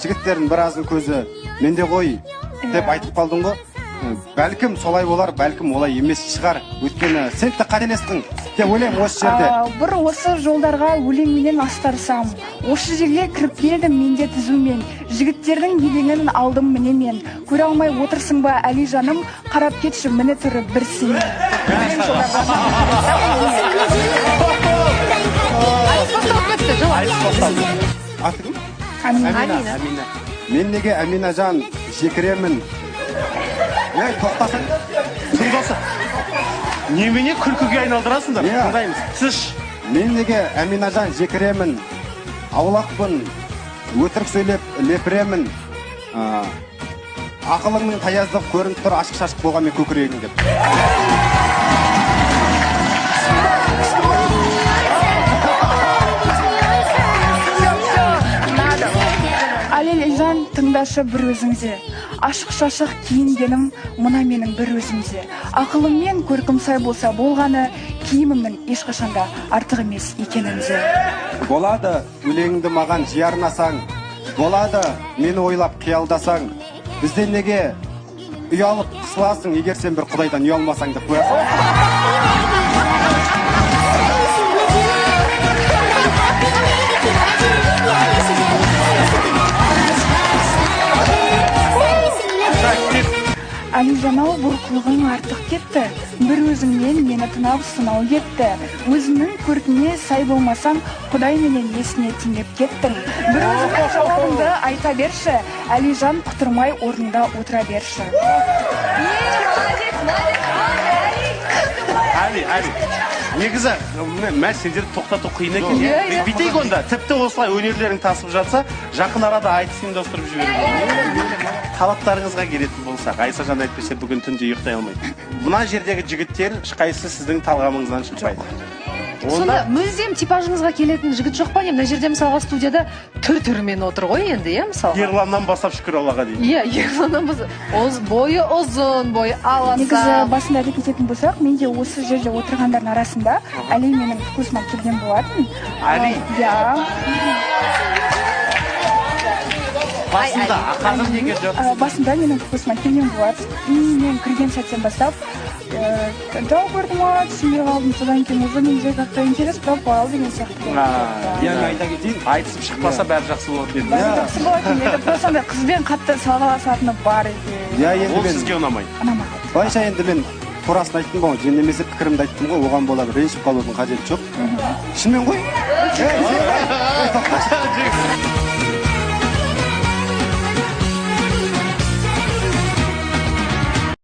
жігіттердің біразының көзі менде ғой деп айтып қалдың ғой. Бәлкім солай болар, бәлкім олай емес шығар. Өйткені сен де қателестің деп ойлаймын осы жерде. Бір осы жолдарға өлеңменен астарсам, осы жерге кіріп келдім менде түзумен. Жігіттердің елеңін алдым міне мен. Көре алмай отырсың ба әли жаным, қарап кетші міне түрі бір сен. Аты кім? Амина. Мен неге Амина жан жекіремін? Тоқтасаң. Тыңдаса. Немене күлкіге айналдырасыңдар? Тыңдаймыз. Тыш. Мен неге Амина жан жекіремін? Аулақпын, өтірік сөйлеп лепіремін. Ақылыңның таяздық көрініп тұр, ашық-шашық болған мен көкірегің деп. Алележан тыңдашы бір өзіңде. Ашық-шашық киінгенім мұна менің бір өзімде. Ақылыммен көркім сай болса болғаны, киімімнің ешқашанда артық емес екенінде. Болады, өлеңіңді маған жиі арнасаң, болады, мені ойлап қиялдасаң, бізден неге ұялып қысыласың, егер сен бір құдайдан ұялмасаң деп қоясың. Али жанау бұл қылғың артық кетті, бір өзіңнен мені тынап сынау кетті. Өзіңнің көркіне сай болмасаң, құдай менен есіне теңеп кеттің. Бір өзіңнің жауабыңды айта берші, Али жан құтырмай орнында отыра берші. Али. Негізі, сендерді тоқтату қиын екен. Бүйтейік онда, тіпті осылай өнерлерің тасып жатса, жақын арада айтыс ұйымдастырып жіберейік. Талаптарыңызға келетін болсақ, Айсажан әйтпесе бүгін түнде ұйықтай алмайды. Мына жердегі жігіттер ешқайсысы сіздің талғамыңыздан шықпайды. Сонда мүлдем типажыңызға келетін жігіт жоқ па? Мына жерде мысалға студияда түр-түрімен отыр ғой енді, мысалға. Ерланнан бастап шүкір Аллаға дейін. Ерланнан бастап. Бойы ұзын, бойы аласа. Негізі басында айта кететін болсақ, мен де осы жерде отырғандардың арасында Али менің вкусыма келген болатын. Али? Басында, қазір неге жоқ? Басында менің вкусыма келген болатын. Мен кірген сәттен бастап жау көрдім түсінбей қалдым, содан кейін уже менде как-то интерес пропал деген сияқты. Айта кетейін, айтысып шықпаса бәрі жақсы болады еді. Жақсы болатын еді, просто андай қызбен қатты салғаласатыны бар еді. Ол сізге ұнамайды. Ұнамайды. Былайша енді мен турасын айттым ғой, немесе пікірімді айттым ғой, оған бола бір ренжіп қалудың қажеті жоқ. Шынымен ғой?